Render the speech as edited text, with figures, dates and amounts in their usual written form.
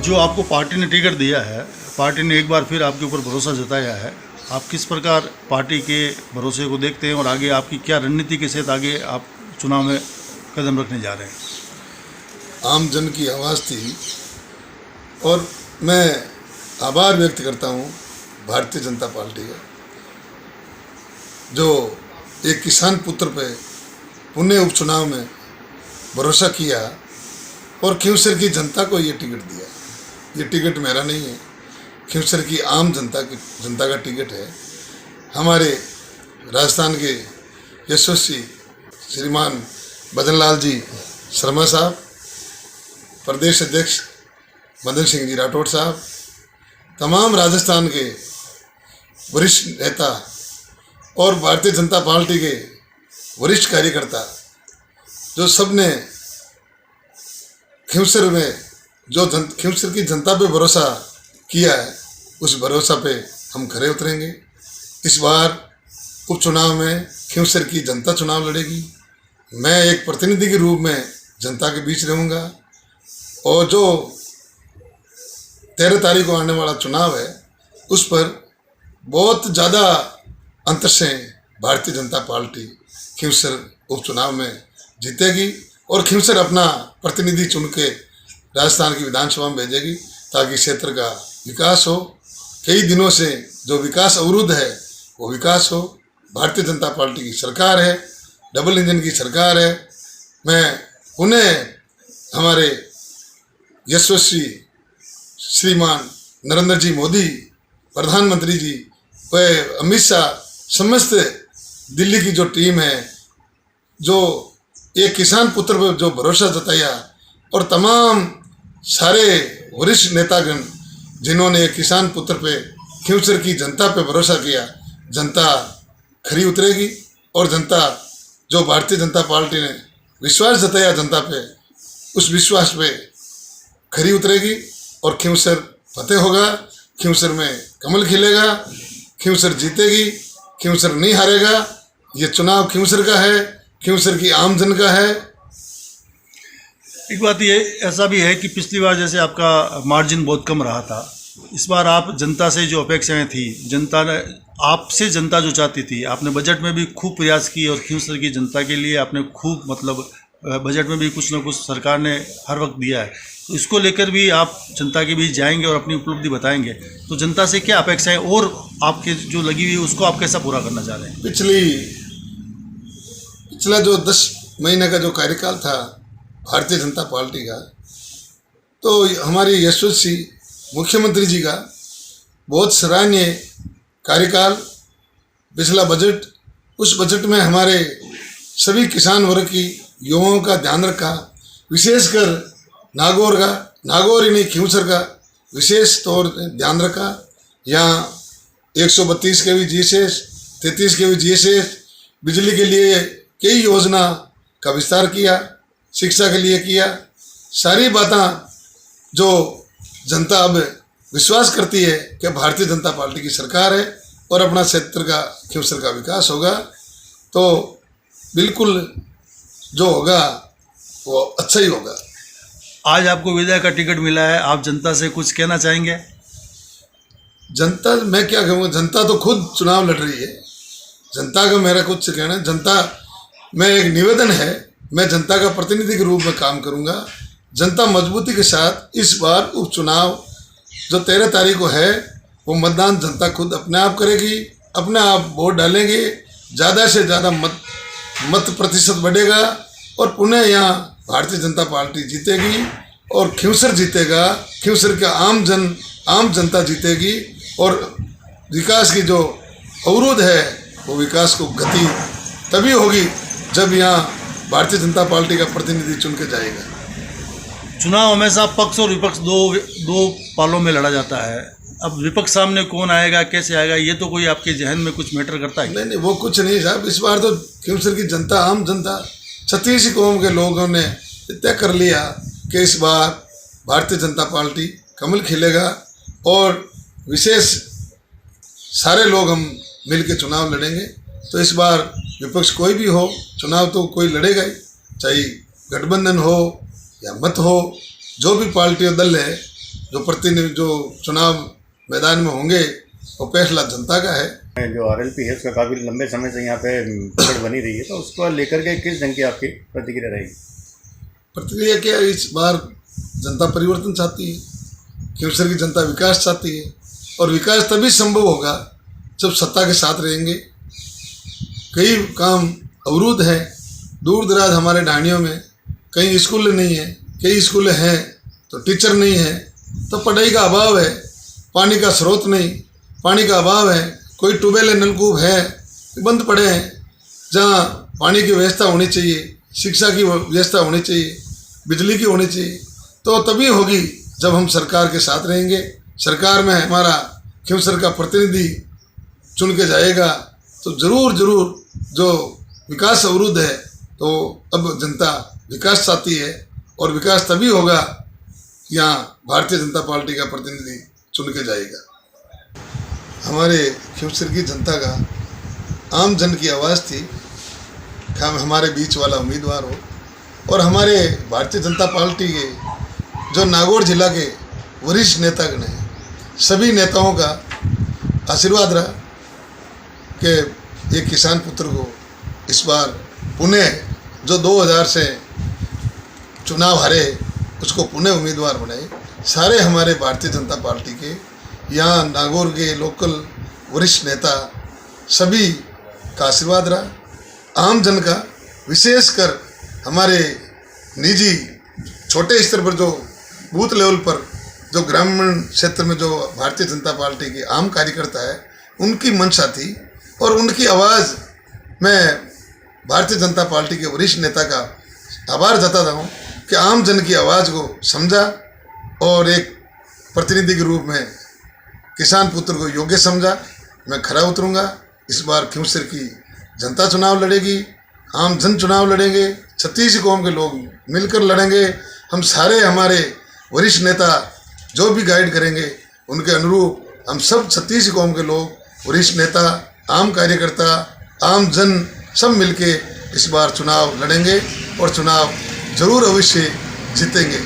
जो आपको पार्टी ने टिकट दिया है, पार्टी ने एक बार फिर आपके ऊपर भरोसा जताया है, आप किस प्रकार पार्टी के भरोसे को देखते हैं और आगे आपकी क्या रणनीति के साथ आगे आप चुनाव में कदम रखने जा रहे हैं? आम जन की आवाज़ थी और मैं आभार व्यक्त करता हूँ भारतीय जनता पार्टी का, जो एक किसान पुत्र पे पुणे उपचुनाव में भरोसा किया और खींवसर की जनता को ये टिकट दिया। ये टिकट मेरा नहीं है, खींवसर की आम जनता का टिकट है। हमारे राजस्थान के यशस्वी श्रीमान भजन लाल जी शर्मा साहब, प्रदेश अध्यक्ष मदन सिंह जी राठौड़ साहब, तमाम राजस्थान के वरिष्ठ नेता और भारतीय जनता पार्टी के वरिष्ठ कार्यकर्ता, जो सब ने खींवसर में जो खींवसर की जनता पे भरोसा किया है, उस भरोसा पे हम खरे उतरेंगे। इस बार उपचुनाव में खींवसर की जनता चुनाव लड़ेगी। मैं एक प्रतिनिधि के रूप में जनता के बीच रहूँगा और जो 13 तारीख को आने वाला चुनाव है, उस पर बहुत ज़्यादा अंतर से भारतीय जनता पार्टी खींवसर उपचुनाव में जीतेगी और खींवसर अपना प्रतिनिधि चुन के राजस्थान की विधानसभा में भेजेगी, ताकि क्षेत्र का विकास हो। कई दिनों से जो विकास अवरुद्ध है वो विकास हो। भारतीय जनता पार्टी की सरकार है, डबल इंजन की सरकार है। मैं पुनः हमारे यशस्वी श्रीमान नरेंद्र जी मोदी, प्रधानमंत्री जी व अमित शाह, समस्त दिल्ली की जो टीम है, जो एक किसान पुत्र पर जो भरोसा जताया, और तमाम सारे वरिष्ठ नेतागण जिन्होंने एक किसान पुत्र पे खींवसर की जनता पे भरोसा किया, जनता खरी उतरेगी और जनता जो भारतीय जनता पार्टी ने विश्वास जताया जनता पे, उस विश्वास पे खरी उतरेगी और खींवसर फतेह होगा। खींवसर में कमल खिलेगा, खींवसर जीतेगी, खींवसर नहीं हारेगा। ये चुनाव खींवसर का है, खींवसर की आम जन का है। एक बात ये ऐसा भी है कि पिछली बार जैसे आपका मार्जिन बहुत कम रहा था, इस बार आप जनता से जो अपेक्षाएं थी, जनता ने आपसे, जनता जो चाहती थी, आपने बजट में भी खूब प्रयास किए और खींवसर की जनता के लिए आपने खूब बजट में भी कुछ ना कुछ सरकार ने हर वक्त दिया है। तो इसको लेकर भी आप जनता के बीच जाएंगे और अपनी उपलब्धि बताएंगे, तो जनता से क्या अपेक्षाएं और आपके जो लगी हुई है उसको आप कैसा पूरा करना चाह रहे हैं? पिछला जो 10 महीने का जो कार्यकाल था भारतीय जनता पार्टी का, तो हमारे यशस्वी मुख्यमंत्री जी का बहुत सराहनीय कार्यकाल। पिछला बजट, उस बजट में हमारे सभी किसान वर्ग की युवाओं का ध्यान रखा, विशेषकर नागौर ही नहीं खींवसर का विशेष तौर ध्यान रखा। यहाँ 132 kV GSS, 33 kV GSS, बिजली के लिए कई योजना का विस्तार किया, शिक्षा के लिए किया। सारी बातें जो जनता अब विश्वास करती है कि भारतीय जनता पार्टी की सरकार है और अपना क्षेत्र का खींवसर का विकास होगा, तो बिल्कुल जो होगा वो अच्छा ही होगा। आज आपको विधायक का टिकट मिला है, आप जनता से कुछ कहना चाहेंगे? जनता, मैं क्या कहूँगा, जनता तो खुद चुनाव लड़ रही है। जनता का मेरा कुछ कहना है, जनता मैं एक निवेदन है, मैं जनता का प्रतिनिधि के रूप में काम करूंगा। जनता मजबूती के साथ इस बार उपचुनाव जो 13 तारीख को है, वो मतदान जनता खुद अपने आप करेगी, अपने आप वोट डालेंगे, ज़्यादा से ज़्यादा मत प्रतिशत बढ़ेगा और पुनः यहाँ भारतीय जनता पार्टी जीतेगी और खींवसर जीतेगा। खींवसर का आम जनता जीतेगी और विकास की जो अवरोध है वो विकास को गति तभी होगी जब यहाँ भारतीय जनता पार्टी का प्रतिनिधि चुन के जाएगा। चुनाव हमेशा पक्ष और विपक्ष दो पालों में लड़ा जाता है। अब विपक्ष सामने कौन आएगा, कैसे आएगा, ये तो कोई आपके जहन में कुछ मैटर करता है? नहीं, वो कुछ नहीं साहब। इस बार तो खींवसर की जनता, आम जनता, 36 कौम के लोगों ने तय कर लिया कि इस बार भारतीय जनता पार्टी कमल खिलेगा और विशेष सारे लोग हम मिल के चुनाव लड़ेंगे। तो इस बार विपक्ष कोई भी हो, चुनाव तो कोई लड़ेगा ही, चाहे गठबंधन हो या मत हो, जो भी पार्टी और दल है जो प्रतिनिधि जो चुनाव मैदान में होंगे वो फैसला जनता का है। जो आरएलपी है उसका काफ़ी लंबे समय से यहाँ पे पकड़ बनी रही है, तो उसको लेकर के किस ढंग की आपकी प्रतिक्रिया रहेगी? प्रतिक्रिया क्या, इस बार जनता परिवर्तन चाहती है, खींवसर की जनता विकास चाहती है, और विकास तभी संभव होगा जब सत्ता के साथ रहेंगे। कई काम अवरुद्ध हैं, दूर दराज हमारे ढाणियों में कई स्कूल नहीं है, कई स्कूल हैं तो टीचर नहीं है, तो पढ़ाई का अभाव है, पानी का स्रोत नहीं, पानी का अभाव है, कोई ट्यूबवेल नलकूप है बंद पड़े हैं। जहाँ पानी की व्यवस्था होनी चाहिए, शिक्षा की व्यवस्था होनी चाहिए, बिजली की होनी चाहिए, तो तभी होगी जब हम सरकार के साथ रहेंगे। सरकार में हमारा खींवसर का प्रतिनिधि चुन के जाएगा तो ज़रूर जो विकास अवरुद्ध है तो अब जनता विकास चाहती है, और विकास तभी होगा यहाँ भारतीय जनता पार्टी का प्रतिनिधि चुन के जाएगा। हमारे खींवसर की जनता का आम जन की आवाज़ थी कि हमारे बीच वाला उम्मीदवार हो, और हमारे भारतीय जनता पार्टी के जो नागौर जिला के वरिष्ठ नेतागण हैं, सभी नेताओं का आशीर्वाद रहा कि एक किसान पुत्र को इस बार पुणे जो 2000 से चुनाव हारे उसको पुणे उम्मीदवार बनाए। सारे हमारे भारतीय जनता पार्टी के यहाँ नागौर के लोकल वरिष्ठ नेता सभी का आशीर्वाद रहा। आम जन का, विशेषकर हमारे निजी छोटे स्तर पर जो बूथ लेवल पर जो ग्रामीण क्षेत्र में जो भारतीय जनता पार्टी के आम कार्यकर्ता है उनकी मंशा थी, और उनकी आवाज़ मैं भारतीय जनता पार्टी के वरिष्ठ नेता का आभार जताता हूँ कि आम जन की आवाज़ को समझा और एक प्रतिनिधि के रूप में किसान पुत्र को योग्य समझा। मैं खरा उतरूँगा। इस बार खींवसर की जनता चुनाव लड़ेगी, आम जन चुनाव लड़ेंगे, 36 कौम के लोग मिलकर लड़ेंगे। हम सारे हमारे वरिष्ठ नेता जो भी गाइड करेंगे उनके अनुरूप हम सब 36 कौम के लोग, वरिष्ठ नेता, आम कार्यकर्ता, आम जन सब मिलके इस बार चुनाव लड़ेंगे और चुनाव जरूर अवश्य जीतेंगे।